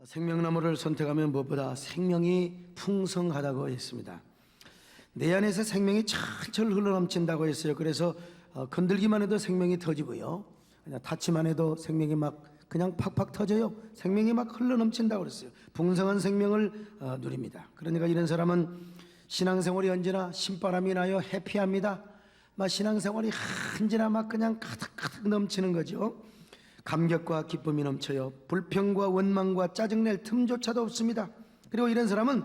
생명나무를 선택하면 무엇보다 생명이 풍성하다고 했습니다. 내 안에서 생명이 철철 흘러넘친다고 했어요. 그래서 건들기만 해도 생명이 터지고요, 그냥 닿기만 해도 생명이 막 그냥 팍팍 터져요. 생명이 막 흘러넘친다고 그랬어요. 풍성한 생명을 누립니다. 그러니까 이런 사람은 신앙생활이 언제나 신바람이 나요. 해피합니다. 막 신앙생활이 언제나 막 그냥 가득가득 넘치는 거죠. 감격과 기쁨이 넘쳐요. 불평과 원망과 짜증낼 틈조차도 없습니다. 그리고 이런 사람은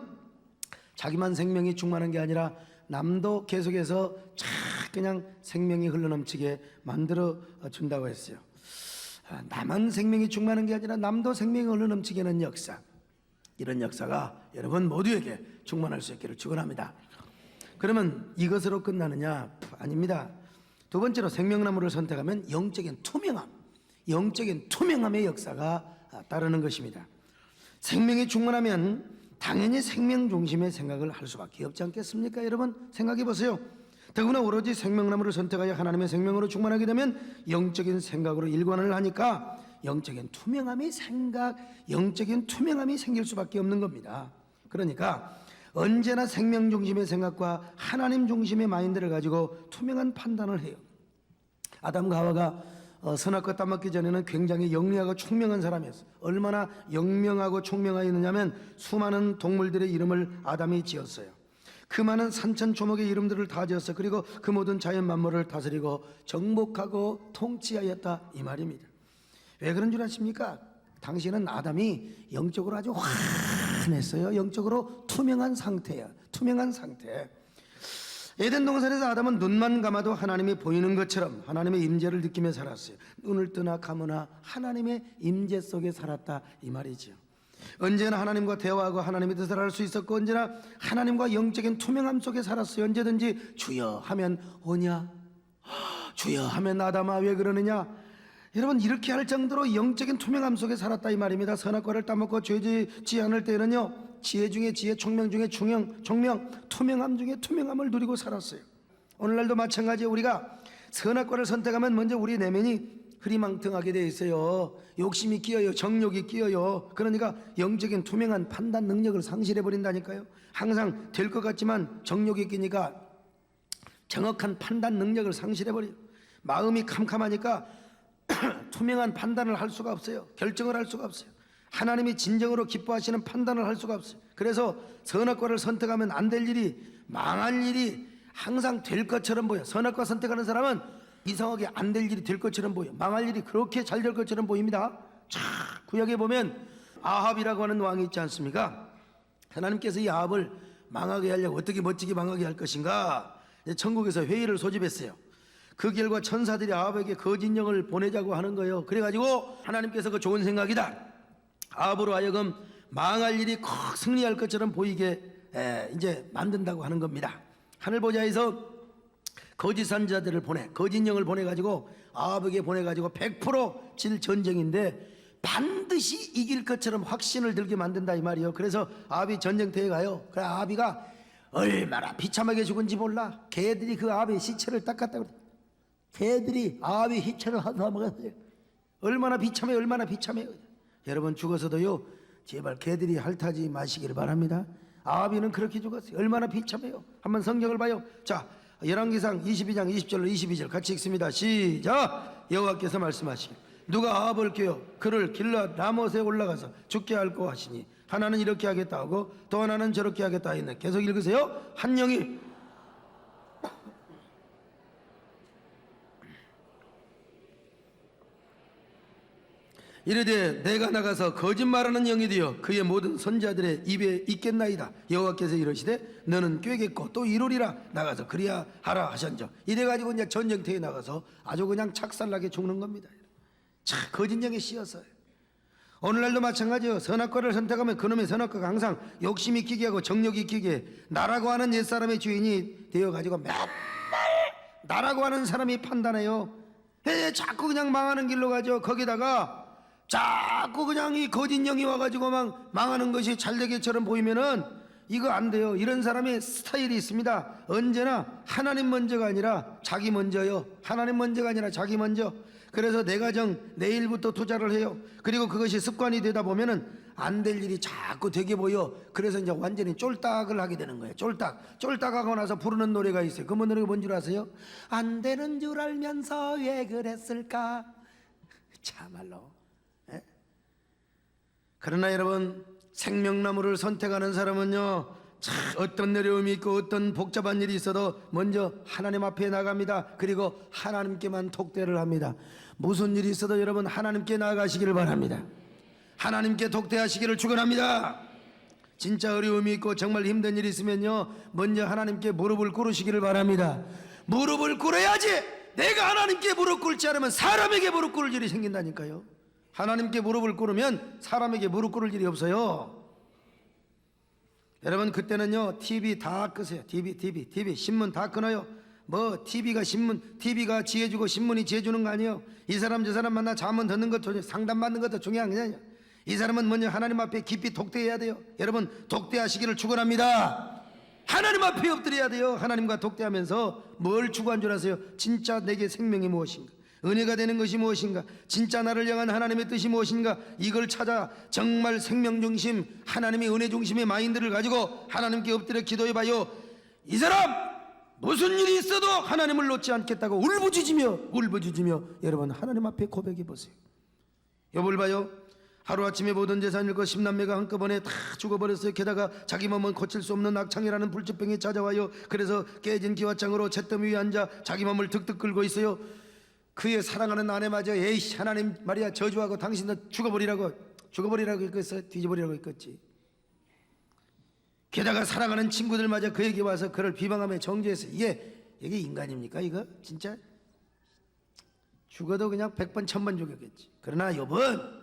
자기만 생명이 충만한 게 아니라 남도 계속해서 그냥 생명이 흘러넘치게 만들어 준다고 했어요. 나만 생명이 충만한 게 아니라 남도 생명이 흘러넘치게 하는 역사, 이런 역사가 여러분 모두에게 충만할 수 있기를 축원합니다. 그러면 이것으로 끝나느냐? 아닙니다. 두 번째로 생명나무를 선택하면 영적인 투명함의 역사가 따르는 것입니다. 생명이 충만하면 당연히 생명 중심의 생각을 할 수밖에 없지 않겠습니까? 여러분 생각해 보세요. 더구나 오로지 생명나무를 선택하여 하나님의 생명으로 충만하게 되면 영적인 생각으로 일관을 하니까 영적인 투명함이 생길 수밖에 없는 겁니다. 그러니까 언제나 생명 중심의 생각과 하나님 중심의 마인드를 가지고 투명한 판단을 해요. 아담과 하와가 선악과 따먹기 전에는 굉장히 영리하고 총명한 사람이었어요. 얼마나 영명하고 총명하였느냐면 수많은 동물들의 이름을 아담이 지었어요. 그 많은 산천초목의 이름들을 다 지었어요. 그리고 그 모든 자연 만물을 다스리고 정복하고 통치하였다, 이 말입니다. 왜 그런 줄 아십니까? 당시에는 아담이 영적으로 아주 환했어요. 영적으로 투명한 상태예요. 투명한 상태. 에덴 동산에서 아담은 눈만 감아도 하나님이 보이는 것처럼 하나님의 임재를 느끼며 살았어요. 눈을 뜨나 감으나 하나님의 임재 속에 살았다, 이 말이죠. 언제나 하나님과 대화하고 하나님의 뜻을 알 수 있었고 언제나 하나님과 영적인 투명함 속에 살았어요. 언제든지 주여 하면 오냐, 주여 하면 아담아 왜 그러느냐. 여러분 이렇게 할 정도로 영적인 투명함 속에 살았다, 이 말입니다. 선악과를 따먹고 죄짓지 않을 때에는요, 지혜 중에 지혜, 총명 중에 총명, 투명함 중에 투명함을 누리고 살았어요. 오늘날도 마찬가지예요. 우리가 선악과를 선택하면 먼저 우리 내면이 흐리망텅하게 되어 있어요. 욕심이 끼어요. 정욕이 끼어요. 그러니까 영적인 투명한 판단 능력을 상실해 버린다니까요. 항상 될 것 같지만 정욕이 끼니까 정확한 판단 능력을 상실해 버려요. 마음이 캄캄하니까 투명한 판단을 할 수가 없어요. 결정을 할 수가 없어요. 하나님이 진정으로 기뻐하시는 판단을 할 수가 없어요. 그래서 선악과를 선택하면 안 될 일이, 망할 일이 항상 될 것처럼 보여. 선악과 선택하는 사람은 이상하게 안 될 일이 될 것처럼 보여. 망할 일이 그렇게 잘 될 것처럼 보입니다. 자, 구약에 보면 아합이라고 하는 왕이 있지 않습니까? 하나님께서 이 아합을 망하게 하려고 어떻게 멋지게 망하게 할 것인가, 천국에서 회의를 소집했어요. 그 결과 천사들이 아합에게 거짓 영을 보내자고 하는 거예요. 그래가지고 하나님께서 그 좋은 생각이다, 아합으로 하여금 망할 일이 꼭 승리할 것처럼 보이게 이제 만든다고 하는 겁니다. 하늘 보좌에서 거짓 선지자들을 거짓 영을 보내가지고 아합에게 보내가지고 100% 질 전쟁인데 반드시 이길 것처럼 확신을 들게 만든다, 이 말이에요. 그래서 아합이 전쟁터에 가요. 그래 아합이가 얼마나 비참하게 죽은지 몰라. 개들이 그 아합의 시체를 닦았다고 그래. 개들이 아합의 시체를 다 먹었어요. 얼마나 비참해요. 여러분 죽어서도요, 제발 개들이 핥아지 마시기를 바랍니다. 아합이는 그렇게 죽었어요. 얼마나 비참해요. 한번 성경을 봐요. 자, 열왕기상 22장 20절로 22절 같이 읽습니다. 시작. 여호와께서 말씀하시길 누가 아합을 꾀어 그를 길앗 라못에 올라가서 죽게 할고 하시니 하나는 이렇게 하겠다 하고 또 하나는 저렇게 하겠다 했네. 계속 읽으세요. 한 영이 이르되 내가 나가서 거짓말하는 영이 되어 그의 모든 선지자들의 입에 있겠나이다. 여호와께서 이르시되 너는 꾀겠고 또 이루리라. 나가서 그리야 하라 하셨죠. 이래가지고 이제 전쟁터에 나가서 아주 그냥 착살나게 죽는 겁니다. 자, 거짓 영에 씌었어요. 오늘날도 마찬가지예요. 선악과를 선택하면 그놈의 선악과가 항상 욕심이 끼게 하고 정욕이 끼게 해. 나라고 하는 옛사람의 주인이 되어가지고 맨날 나라고 하는 사람이 판단해요. 자꾸 그냥 망하는 길로 가죠. 거기다가 자꾸 그냥 이 거짓 영이 와가지고 막 망하는 것이 잘되게처럼 보이면은 이거 안 돼요. 이런 사람의 스타일이 있습니다. 언제나 하나님 먼저가 아니라 자기 먼저요. 하나님 먼저가 아니라 자기 먼저. 그래서 내 가정 내일부터 투자를 해요. 그리고 그것이 습관이 되다 보면은 안 될 일이 자꾸 되게 보여. 그래서 이제 완전히 쫄딱을 하게 되는 거예요. 쫄딱하고 나서 부르는 노래가 있어요. 그 노래가 뭔 줄 아세요? 안 되는 줄 알면서 왜 그랬을까? 참말로. 에? 그러나 여러분, 생명나무를 선택하는 사람은요, 어떤 어려움이 있고 어떤 복잡한 일이 있어도 먼저 하나님 앞에 나갑니다. 그리고 하나님께만 독대를 합니다. 무슨 일이 있어도 여러분 하나님께 나아가시기를 바랍니다. 하나님께 독대하시기를 축원합니다. 진짜 어려움이 있고 정말 힘든 일이 있으면요, 먼저 하나님께 무릎을 꿇으시기를 바랍니다. 무릎을 꿇어야지. 내가 하나님께 무릎 꿇지 않으면 사람에게 무릎 꿇을 일이 생긴다니까요. 하나님께 무릎을 꿇으면 사람에게 무릎 꿇을 일이 없어요. 여러분, 그때는요 TV 다 끄세요. TV 신문 다 끊어요. 뭐 TV가 지혜주고 신문이 지혜주는 거 아니에요. 이 사람 저 사람 만나 자문 듣는 것도 상담받는 것도 중요한 게 아니에요. 이 사람은 먼저 하나님 앞에 깊이 독대해야 돼요. 여러분, 독대하시기를 축원합니다. 하나님 앞에 엎드려야 돼요. 하나님과 독대하면서 뭘 추구한 줄 아세요? 진짜 내게 생명이 무엇인가, 은혜가 되는 것이 무엇인가, 진짜 나를 향한 하나님의 뜻이 무엇인가, 이걸 찾아 정말 생명 중심, 하나님의 은혜 중심의 마인드를 가지고 하나님께 엎드려 기도해봐요. 이 사람 무슨 일이 있어도 하나님을 놓지 않겠다고 울부짖으며 여러분 하나님 앞에 고백해보세요. 욥을 봐요. 하루아침에 모든 재산을 잃고 10남매가 한꺼번에 다 죽어버렸어요. 게다가 자기 몸은 고칠 수 없는 악창이라는 불치병이 찾아와요. 그래서 깨진 기와장으로 잿더미 위에 앉아 자기 몸을 득득 끌고 있어요. 그의 사랑하는 아내마저 에이씨 하나님 말이야 저주하고 당신도 죽어버리라고 했겠어요? 뒤져버리라고 했겠지. 게다가 사랑하는 친구들마저 그에게 와서 그를 비방하며 정죄했어요. 이게 인간입니까? 이거 진짜 죽어도 그냥 100번 1000번 죽였겠지. 그러나 욥은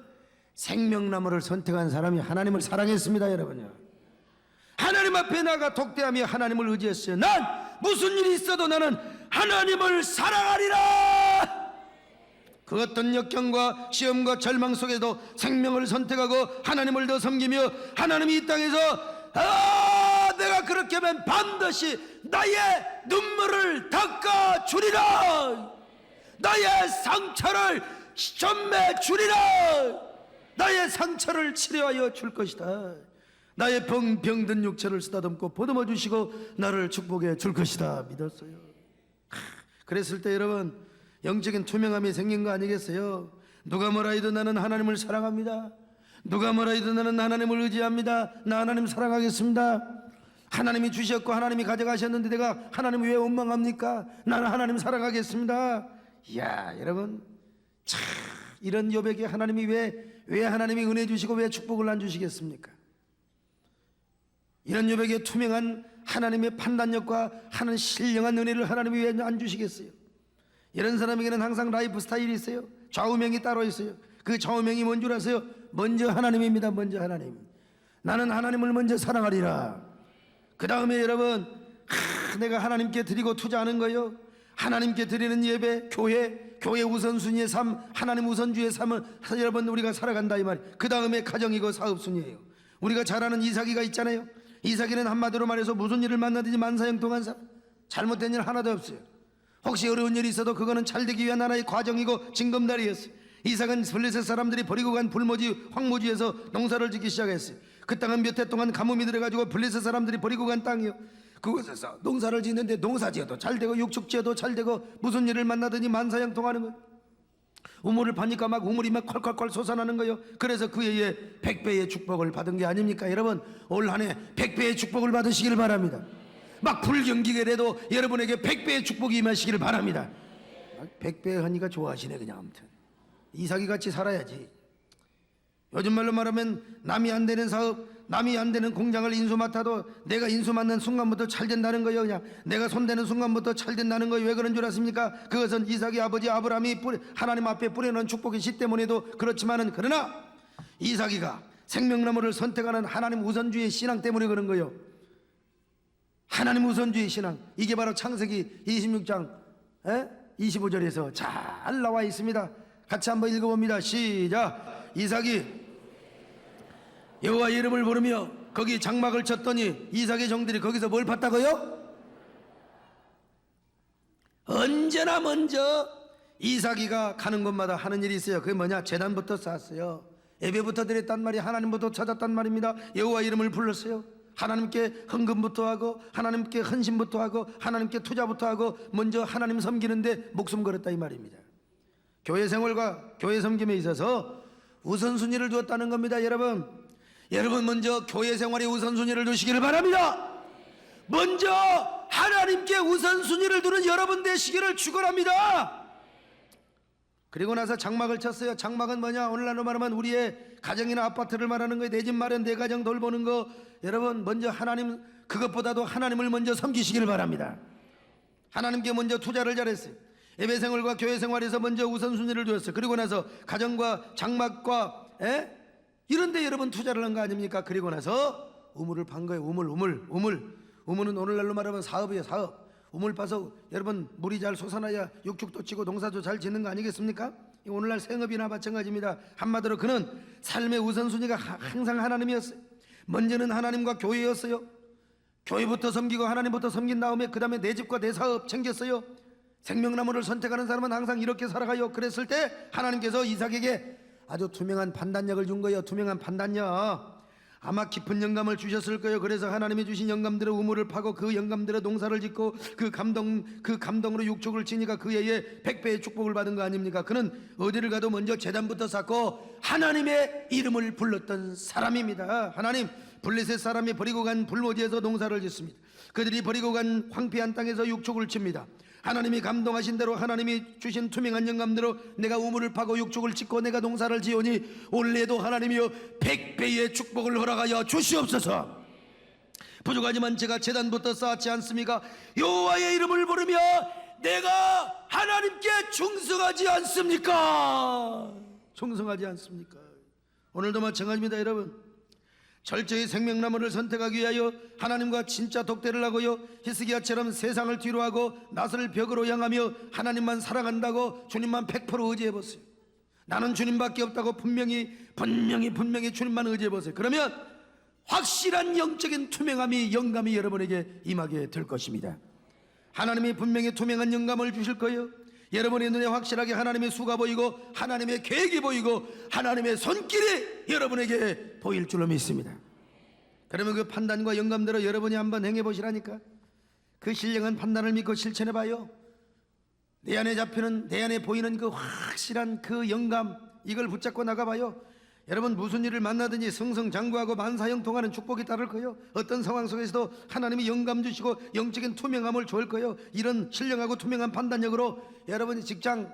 생명나무를 선택한 사람이 하나님을 사랑했습니다. 여러분요, 하나님 앞에 나가 독대하며 하나님을 의지했어요. 난 무슨 일이 있어도 나는 하나님을 사랑하리라. 그 어떤 역경과 시험과 절망 속에도 생명을 선택하고 하나님을 더 섬기며 하나님이 이 땅에서 내가 그렇게 하면 반드시 나의 눈물을 닦아주리라, 나의 상처를 전매주리라, 나의 상처를 치료하여 줄 것이다, 나의 병든 육체를 쓰다듬고 보듬어 주시고 나를 축복해 줄 것이다 믿었어요. 그랬을 때 여러분 영적인 투명함이 생긴 거 아니겠어요? 누가 뭐라 해도 나는 하나님을 사랑합니다. 누가 뭐라 해도 나는 하나님을 의지합니다. 나 하나님 사랑하겠습니다. 하나님이 주셨고 하나님이 가져가셨는데 내가 하나님을 왜 원망합니까? 나는 하나님 사랑하겠습니다. 이야, 여러분 참 이런 욥에게 하나님이 왜 하나님이 은혜 주시고 왜 축복을 안 주시겠습니까? 이런 욥에게 투명한 하나님의 판단력과 하는 신령한 은혜를 하나님이 왜 안 주시겠어요? 이런 사람에게는 항상 라이프 스타일이 있어요. 좌우명이 따로 있어요. 그 좌우명이 뭔 줄 아세요? 먼저 하나님입니다. 먼저 하나님. 나는 하나님을 먼저 사랑하리라. 그 다음에 여러분 내가 하나님께 드리고 투자하는 거요, 하나님께 드리는 예배, 교회 우선순위의 삶, 하나님 우선주의 삶을 여러분 우리가 살아간다 이 말이에요. 그 다음에 가정이고 사업순위예요. 우리가 잘 아는 이삭이가 있잖아요. 이삭이는 한마디로 말해서 무슨 일을 만나든지 만사형통한 사람, 잘못된 일 하나도 없어요. 혹시 어려운 일이 있어도 그거는 잘되기 위한 하나의 과정이고 징검다리였어요. 이삭은 블레셋 사람들이 버리고 간 불모지 황무지에서 농사를 짓기 시작했어요. 그 땅은 몇 해 동안 가뭄이 들어가지고 블레셋 사람들이 버리고 간 땅이요. 그곳에서 농사를 짓는데 농사지어도 잘되고 육축지어도 잘되고 무슨 일을 만나더니 만사형통하는 거예요. 우물을 파니까 막 우물이 막 콸콸콸 솟아나는 거예요. 그래서 그 해에 100배의 축복을 받은 게 아닙니까? 여러분 올 한 해 100배의 축복을 받으시길 바랍니다. 막 불경기게라도 여러분에게 100배의 축복이 임하시기를 바랍니다. 100배 하니까 좋아하시네. 그냥 아무튼 이삭이 같이 살아야지. 요즘 말로 말하면 남이 안 되는 사업, 남이 안 되는 공장을 인수 맡아도 내가 인수 맡는 순간부터 잘 된다는 거예요. 그냥 내가 손대는 순간부터 잘 된다는 거예요. 왜 그런 줄 아십니까? 그것은 이삭의 아버지 아브라함이 하나님 앞에 뿌려놓은 축복의 씨 때문에도 그렇지만은, 그러나 이삭이가 생명나무를 선택하는 하나님 우선주의 신앙 때문에 그런 거예요. 하나님 우선주의 신앙, 이게 바로 창세기 26장 25절에서 잘 나와 있습니다. 같이 한번 읽어봅니다. 시작. 이삭이 여호와 이름을 부르며 거기 장막을 쳤더니 이삭의 종들이 거기서 뭘 봤다고요? 언제나 먼저 이삭이가 가는 곳마다 하는 일이 있어요. 그게 뭐냐? 제단부터 쌓았어요. 예배부터 드렸단 말이 하나님부터 찾았단 말입니다. 여호와 이름을 불렀어요. 하나님께 헌금부터 하고 하나님께 헌신부터 하고 하나님께 투자부터 하고 먼저 하나님 섬기는데 목숨 걸었다 이 말입니다. 교회 생활과 교회 섬김에 있어서 우선순위를 두었다는 겁니다. 여러분 먼저 교회 생활에 우선순위를 두시기를 바랍니다. 먼저 하나님께 우선순위를 두는 여러분 되시기를 축원합니다. 그리고 나서 장막을 쳤어요. 장막은 뭐냐? 오늘날로 말하면 우리의 가정이나 아파트를 말하는 거예요. 내 집 마련, 내 가정 돌보는 거. 여러분 먼저 하나님, 그것보다도 하나님을 먼저 섬기시기를 바랍니다. 하나님께 먼저 투자를 잘했어요. 예배 생활과 교회 생활에서 먼저 우선순위를 두었어요. 그리고 나서 가정과 장막과 이런 데 여러분 투자를 한 거 아닙니까? 그리고 나서 우물을 판 거예요. 우물은 오늘날로 말하면 사업이에요. 사업. 우물 파서 여러분 물이 잘 솟아나야 육축도 치고 농사도 잘 짓는 거 아니겠습니까? 오늘날 생업이나 마찬가지입니다. 한마디로 그는 삶의 우선순위가 항상 하나님이었어요. 먼저는 하나님과 교회였어요. 교회부터 섬기고 하나님부터 섬긴 다음에 그 다음에 내 집과 내 사업 챙겼어요. 생명나무를 선택하는 사람은 항상 이렇게 살아가요. 그랬을 때 하나님께서 이삭에게 아주 투명한 판단력을 준 거예요. 투명한 판단력. 아마 깊은 영감을 주셨을 거예요. 그래서 하나님이 주신 영감대로 우물을 파고 그 영감대로 농사를 짓고 그 감동으로 육축을 치니까 그 해에 100배의 축복을 받은 거 아닙니까? 그는 어디를 가도 먼저 제단부터 쌓고 하나님의 이름을 불렀던 사람입니다. 하나님, 블레셋 사람이 버리고 간 불모지에서 농사를 짓습니다. 그들이 버리고 간 황폐한 땅에서 육축을 칩니다. 하나님이 감동하신 대로 하나님이 주신 투명한 영감대로 내가 우물을 파고 육축을 짓고 내가 농사를 지오니 올해도 하나님이여 100배의 축복을 허락하여 주시옵소서. 부족하지만 제가 제단부터 쌓았지 않습니까? 여호와의 이름을 부르며 내가 하나님께 충성하지 않습니까? 충성하지 않습니까? 오늘도 마찬가지입니다. 여러분 철저히 생명나무를 선택하기 위하여 하나님과 진짜 독대를 하고요, 히스기야처럼 세상을 뒤로하고 낯을 벽으로 향하며 하나님만 사랑한다고 주님만 100% 의지해보세요. 나는 주님밖에 없다고 분명히 주님만 의지해보세요. 그러면 확실한 영적인 투명함이, 영감이 여러분에게 임하게 될 것입니다. 하나님이 분명히 투명한 영감을 주실 거예요. 여러분의 눈에 확실하게 하나님의 수가 보이고 하나님의 계획이 보이고 하나님의 손길이 여러분에게 보일 줄로 믿습니다. 그러면 그 판단과 영감대로 여러분이 한번 행해보시라니까. 그 신령한 판단을 믿고 실천해봐요. 내 안에 잡히는, 내 안에 보이는 그 확실한 그 영감, 이걸 붙잡고 나가봐요. 여러분 무슨 일을 만나든지 승승장구하고 만사형통하는 축복이 따를 거예요. 어떤 상황 속에서도 하나님이 영감 주시고 영적인 투명함을 줄 거예요. 이런 신령하고 투명한 판단력으로 여러분이 직장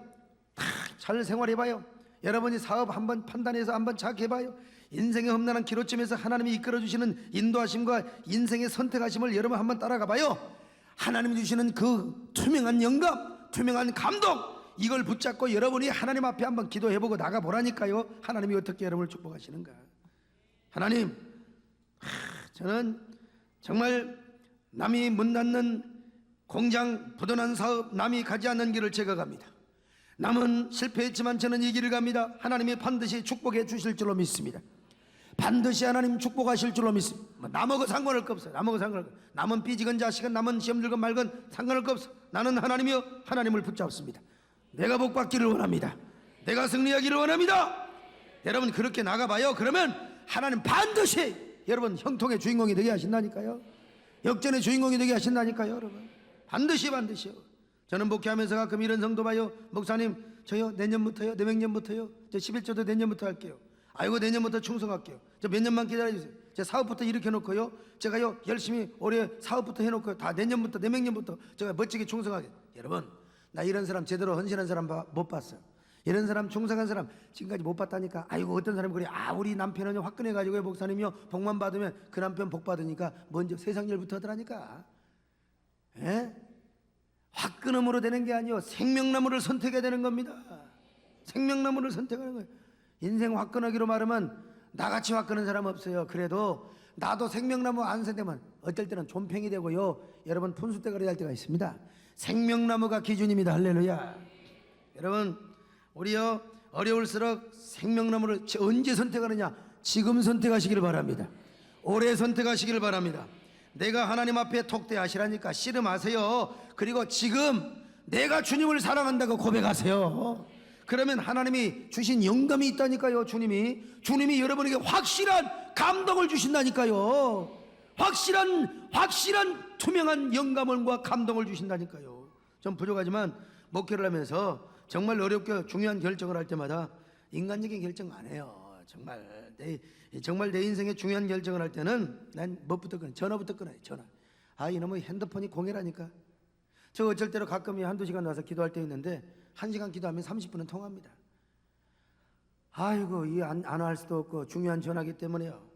잘 생활해봐요. 여러분이 사업 한번 판단해서 한번 착해봐요. 인생의 험난한 기로점에서 하나님이 이끌어주시는 인도하심과 인생의 선택하심을 여러분 한번 따라가봐요. 하나님이 주시는 그 투명한 영감, 투명한 감동, 이걸 붙잡고 여러분이 하나님 앞에 한번 기도해보고 나가보라니까요. 하나님이 어떻게 여러분을 축복하시는가. 하나님, 저는 정말 남이 문 닫는 공장, 부도난 사업, 남이 가지 않는 길을 제가 갑니다. 남은 실패했지만 저는 이 길을 갑니다. 하나님이 반드시 축복해 주실 줄로 믿습니다. 반드시 하나님 축복하실 줄로 믿습니다. 남하고 상관할 거 없어요. 남하고 상관할 거 없어요. 남은 삐지건 자식은, 남은 시험 들건 말건 상관할 거 없어요. 나는 하나님이요, 하나님을 붙잡습니다. 내가 복받기를 원합니다. 내가 승리하기를 원합니다. 여러분 그렇게 나가봐요. 그러면 하나님 반드시 여러분 형통의 주인공이 되게 하신다니까요. 역전의 주인공이 되게 하신다니까요. 여러분 반드시요. 저는 목회하면서 가끔 이런 성도 봐요. 목사님 저요 내년부터요, 내명년부터요, 저 11조도 내년부터 할게요. 아이고 내년부터 충성할게요. 저 몇 년만 기다려주세요. 제 사업부터 이렇게 해놓고요, 제가요 열심히 올해 사업부터 해놓고요, 다 내년부터 내명년부터 제가 멋지게 충성하게. 여러분 나 이런 사람, 제대로 헌신한 사람 못 봤어요. 이런 사람, 충성한 사람 지금까지 못 봤다니까. 아이고 어떤 사람이 그래, 우리 남편은 화끈해가지고 목사님이요 복만 받으면 그 남편 복 받으니까 먼저 세상 일부터 하더라니까. 화끈함으로 되는 게 아니요, 생명나무를 선택해야 되는 겁니다. 생명나무를 선택하는 거예요. 인생 화끈하기로 말하면 나같이 화끈한 사람 없어요. 그래도 나도 생명나무 안 선택하면 어떨 때는 존팽이 되고요, 여러분 푼수대가리 할 때가 있습니다. 생명나무가 기준입니다. 할렐루야. 여러분 우리요 어려울수록 생명나무를 언제 선택하느냐? 지금 선택하시기를 바랍니다. 올해 선택하시기를 바랍니다. 내가 하나님 앞에 독대하시라니까 씨름하세요. 그리고 지금 내가 주님을 사랑한다고 고백하세요. 그러면 하나님이 주신 영감이 있다니까요. 주님이 여러분에게 확실한 감동을 주신다니까요. 확실한 투명한 영감과 감동을 주신다니까요. 좀 부족하지만 목회를 하면서 정말 어렵게 중요한 결정을 할 때마다 인간적인 결정 안 해요. 정말 내 인생의 중요한 결정을 할 때는 난 뭐부터 끊어? 전화부터 끊어요. 전화. 이놈의 핸드폰이 공해라니까. 저 어쩔 때로 가끔 한두 시간 와서 기도할 때 있는데 1시간 기도하면 30분은 통합니다. 아이고, 이 안 할 수도 없고 중요한 전화기 때문에요.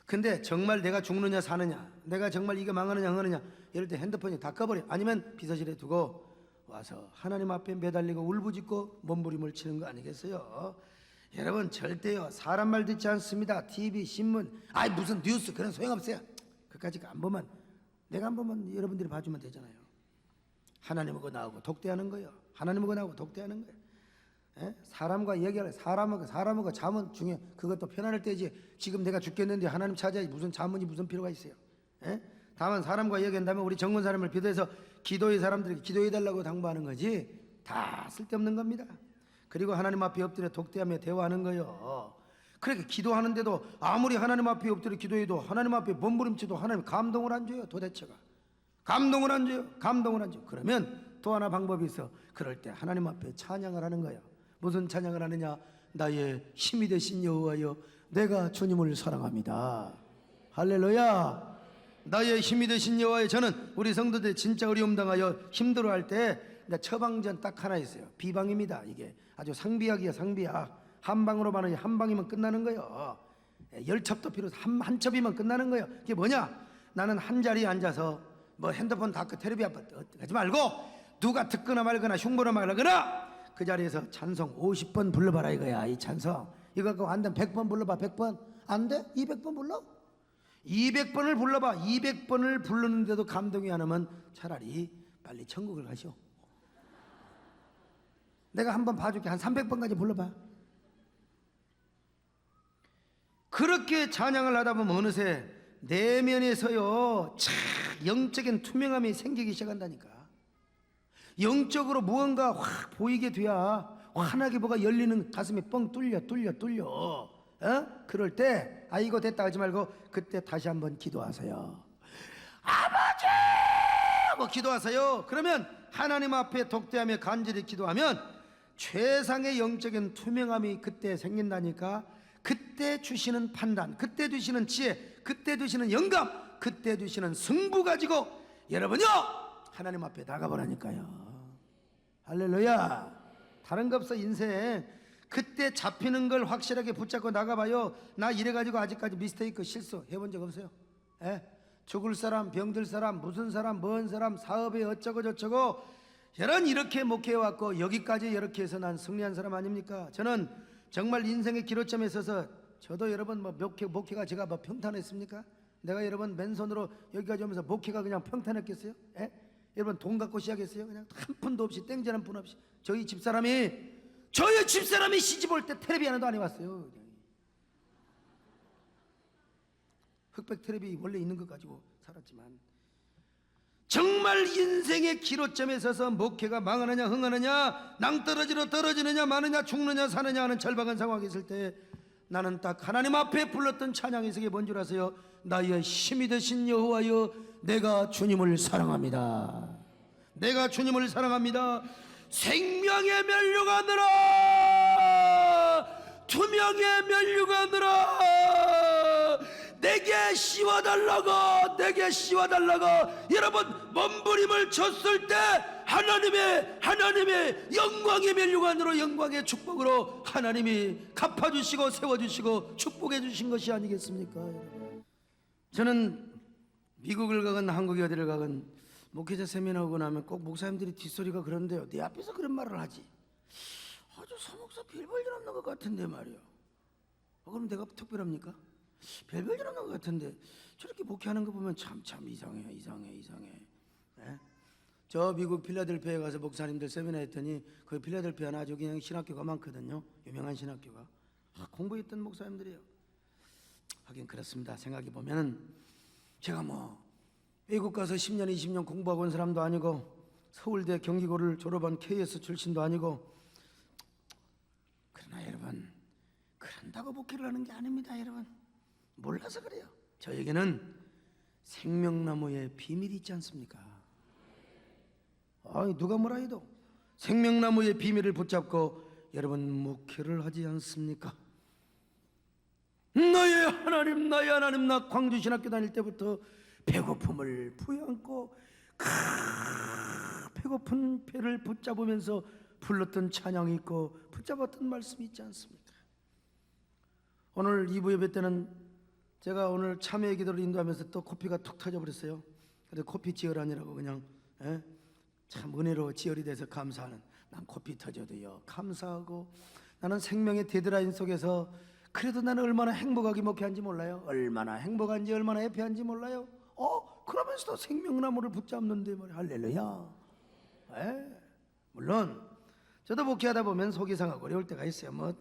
근데 정말 내가 죽느냐 사느냐, 내가 정말 이게 망하느냐 흥하느냐, 이럴 때 핸드폰이 다 꺼버려. 아니면 비서실에 두고 와서 하나님 앞에 매달리고 울부짖고 몸부림을 치는 거 아니겠어요? 여러분, 절대요 사람 말 듣지 않습니다. TV, 신문, 무슨 뉴스 그런 소용없어요. 그까짓 거 안 보면, 내가 안 보면 여러분들이 봐주면 되잖아요. 하나님하고 나하고 독대하는 거예요. 하나님하고 나하고 독대하는 거예요. 사람과 얘기할, 사람하고 자문 중에 그것도 편안할 때지. 지금 내가 죽겠는데 하나님 찾아야지 무슨 자문이 무슨 필요가 있어요. 다만 사람과 얘기한다면 우리 정문 사람을 비롯해서 기도의 사람들에게 기도해달라고 당부하는 거지, 다 쓸데없는 겁니다. 그리고 하나님 앞에 엎드려 독대하며 대화하는 거예요. 그렇게 기도하는데도 아무리 하나님 앞에 엎드려 기도해도 하나님 앞에 몸부림치도 하나님 감동을 안 줘요. 도대체가 감동을 안 줘요. 그러면 또 하나 방법이 있어. 그럴 때 하나님 앞에 찬양을 하는 거예요. 무슨 찬양을 하느냐? 나의 힘이 되신 여호와여, 내가 주님을 사랑합니다. 할렐루야. 나의 힘이 되신 여호와여. 저는 우리 성도들 진짜 어려움 당하여 힘들어할 때 처방전 딱 하나 있어요. 비방입니다. 이게 아주 상비약이에요. 상비약. 한 방으로 많으니 한 방이면 끝나는 거예요. 열 첩도 필요 없어. 한 첩이면 끝나는 거예요. 그게 뭐냐? 나는 한 자리에 앉아서 뭐 핸드폰 닫고 텔레비 앞에 하지 말고, 누가 듣거나 말거나 흉보나 말거나 그 자리에서 찬송 50번 불러봐라 이거야. 이 찬송 이거 갖고 안 되면 100번 불러봐. 100번 안 돼? 200번 불러? 200번을 불러봐. 200번을 부르는데도 감동이 안 오면 차라리 빨리 천국을 가시오. 내가 한번 봐줄게. 한 300번까지 불러봐. 그렇게 찬양을 하다 보면 어느새 내면에서요 영적인 투명함이 생기기 시작한다니까. 영적으로 무언가 확 보이게 돼야 환하게 뭐가 열리는, 가슴이 뻥 뚫려. 그럴 때 이거 됐다 하지 말고 그때 다시 한번 기도하세요. 아버지! 뭐 기도하세요. 그러면 하나님 앞에 독대하며 간절히 기도하면 최상의 영적인 투명함이 그때 생긴다니까. 그때 주시는 판단, 그때 주시는 지혜, 그때 주시는 영감, 그때 주시는 승부 가지고 여러분요 하나님 앞에 나가보라니까요. 할렐루야. 다른 거 없어. 인생 그때 잡히는 걸 확실하게 붙잡고 나가봐요. 나 이래가지고 아직까지 미스테이크 실수 해본 적 없어요. 죽을 사람, 병들 사람, 무슨 사람, 뭔 사람, 사업에 어쩌고 저쩌고 저는 이렇게 목회해왔고 여기까지 이렇게 해서 난 승리한 사람 아닙니까? 저는 정말 인생의 기로점에 있어서 저도 여러분 뭐 목회가 제가 뭐 평탄했습니까? 내가 여러분 맨손으로 여기까지 오면서 목회가 그냥 평탄했겠어요? 여러분 돈 갖고 시작했어요? 그냥 한 푼도 없이, 땡전 한 푼 없이. 저희 집사람이 시집 올 때 텔레비 하나도 안 해왔어요. 흑백 텔레비 원래 있는 것 가지고 살았지만, 정말 인생의 기로점에 서서 목회가 망하느냐 흥하느냐, 낭떠러지로 떨어지느냐 마느냐, 죽느냐 사느냐 하는 절박한 상황이 있을 때 나는 딱 하나님 앞에 불렀던 찬양이 있게 뭔 줄 아세요? 나의 힘이 되신 여호와여, 내가 주님을 사랑합니다. 내가 주님을 사랑합니다. 생명의 면류관으로, 투명의 면류관으로 내게 씌워달라고, 내게 씌워달라고. 여러분 몸부림을 쳤을 때 하나님의 영광의 면류관으로, 영광의 축복으로 하나님이 갚아주시고 세워주시고 축복해 주신 것이 아니겠습니까? 저는 미국을 가건 한국에 어디를 가건 목회자 세미나하고 나면 꼭 목사님들이 뒷소리가 그런데요, 내 앞에서 그런 말을 하지. 아주 서목사 별볼일 없는 것 같은데 말이야. 그럼 내가 특별합니까? 별볼일 없는 것 같은데 저렇게 목회하는 거 보면 참 이상해. 저 미국 필라델피아에 가서 목사님들 세미나 했더니 그 필라델피아는 아주 그냥 신학교가 많거든요. 유명한 신학교가. 공부했던 목사님들이에요. 하긴 그렇습니다. 생각해 보면 제가 뭐 외국 가서 10년 20년 공부하고 온 사람도 아니고 서울대 경기고를 졸업한 KS 출신도 아니고. 그러나 여러분, 그런다고 목회를 하는 게 아닙니다. 여러분, 몰라서 그래요. 저에게는 생명나무의 비밀이 있지 않습니까? 아니, 누가 뭐라 해도 생명나무의 비밀을 붙잡고 여러분 목회를 하지 않습니까? 나의 하나님, 나의 하나님, 나 광주신학교 다닐 때부터 배고픔을 부여안고 배고픈 배를 붙잡으면서 불렀던 찬양이 있고 붙잡았던 말씀이 있지 않습니까? 오늘 2부 예배 때는 제가 오늘 참회의 기도를 인도하면서 또 코피가 툭 터져버렸어요. 그래서 코피 지혈아니라고 그냥 참 은혜로 지혈이 돼서 감사하는, 난 코피 터져도요 감사하고, 나는 생명의 데드라인 속에서 그래도 나는 얼마나 행복하게 목회한지 몰라요. 얼마나 행복한지, 얼마나 해피한지 몰라요. 그러면서도 생명나무를 붙잡는데 말이야. 할렐루야. 물론 저도 목회하다 보면 속이 상하고 어려울 때가 있어요. 뭐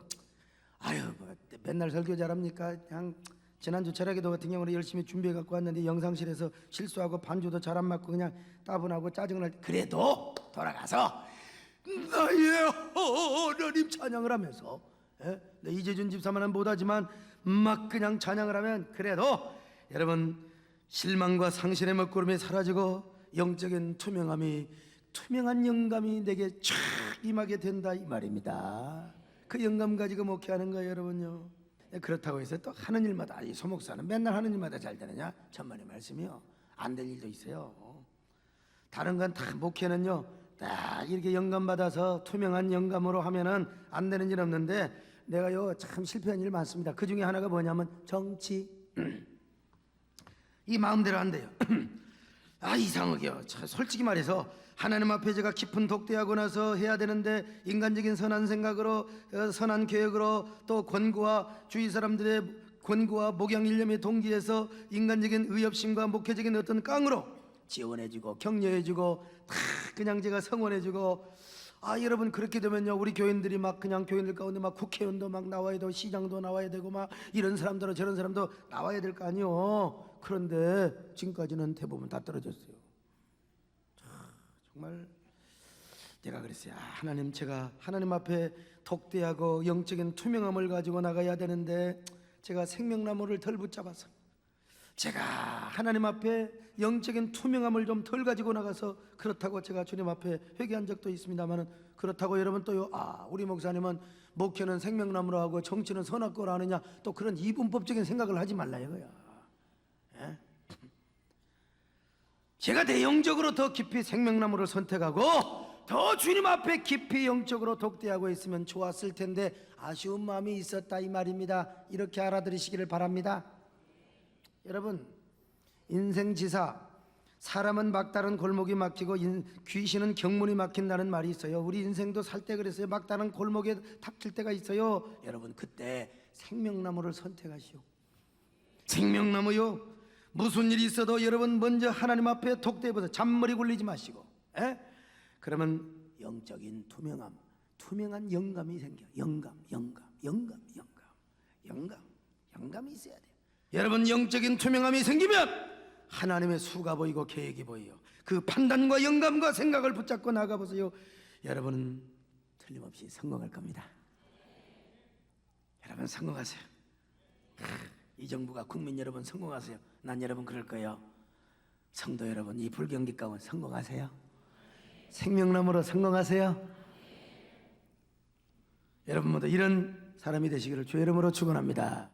맨날 설교 잘합니까? 그냥 지난주 철학기도 같은 경우는 열심히 준비해 갖고 왔는데 영상실에서 실수하고 반주도 잘 안 맞고 그냥 따분하고 짜증날 때, 그래도 돌아가서 나의 하나님 찬양을 하면서, 이재준 집사만은 못하지만 막 그냥 찬양을 하면 그래도 여러분 실망과 상실의 먹구름이 사라지고 영적인 투명한 영감이 내게 쫙 임하게 된다, 이 말입니다. 그 영감 가지고 목회하는 거예요, 여러분요. 그렇다고 해서 또 하는 일마다, 이 소목사는 맨날 하는 일마다 잘 되느냐? 천만의 말씀이요. 안 될 일도 있어요. 다른 건 다 목회는요, 딱 이렇게 영감 받아서 투명한 영감으로 하면은 안 되는 일 없는데, 내가요 참 실패한 일 많습니다. 그 중에 하나가 뭐냐면 정치. 이 마음대로 안 돼요. 이상하게요. 솔직히 말해서 하나님 앞에 제가 깊은 독대하고 나서 해야 되는데, 인간적인 선한 생각으로, 선한 계획으로, 또 권고와 주위 사람들의 권고와 목양 일념의 동기에서 인간적인 의협심과 목회적인 어떤 깡으로 지원해주고 격려해주고 다 그냥 제가 성원해주고, 여러분 그렇게 되면요 우리 교인들이 막 그냥 교인들 가운데 막 국회의원도 막 나와야 되고 시장도 나와야 되고 막 이런 사람들은 저런 사람도 나와야 될 거 아니요. 그런데 지금까지는 대부분 다 떨어졌어요. 정말 제가 그랬어요. 하나님, 제가 하나님 앞에 독대하고 영적인 투명함을 가지고 나가야 되는데 제가 생명나무를 덜 붙잡아서, 제가 하나님 앞에 영적인 투명함을 좀 덜 가지고 나가서, 그렇다고 제가 주님 앞에 회개한 적도 있습니다만은, 그렇다고 여러분 또요 우리 목사님은 목회는 생명나무로 하고 정치는 선악과로 하느냐, 또 그런 이분법적인 생각을 하지 말라 이거야. 제가 내용적으로 더 깊이 생명나무를 선택하고 더 주님 앞에 깊이 영적으로 독대하고 있으면 좋았을 텐데 아쉬운 마음이 있었다, 이 말입니다. 이렇게 알아들으시기를 바랍니다. 여러분, 인생지사, 사람은 막다른 골목이 막히고 귀신은 경문이 막힌다는 말이 있어요. 우리 인생도 살 때 그랬어요. 막다른 골목에 닥칠 때가 있어요. 여러분, 그때 생명나무를 선택하시오. 생명나무요, 무슨 일이 있어도 여러분 먼저 하나님 앞에 독대해보세요. 잔머리 굴리지 마시고, 그러면 영적인 투명한 영감이 생겨. 영감이 있어야 돼요. 여러분, 영적인 투명함이 생기면 하나님의 수가 보이고 계획이 보여요. 그 판단과 영감과 생각을 붙잡고 나가보세요. 여러분은 틀림없이 성공할 겁니다. 여러분 성공하세요. 이 정부가 국민 여러분 성공하세요. 난 여러분 그럴 거예요. 성도 여러분, 이 불경기 가운데 성공하세요. 생명나무로 성공하세요. 여러분 모두 이런 사람이 되시기를 주의 이름으로 축원합니다.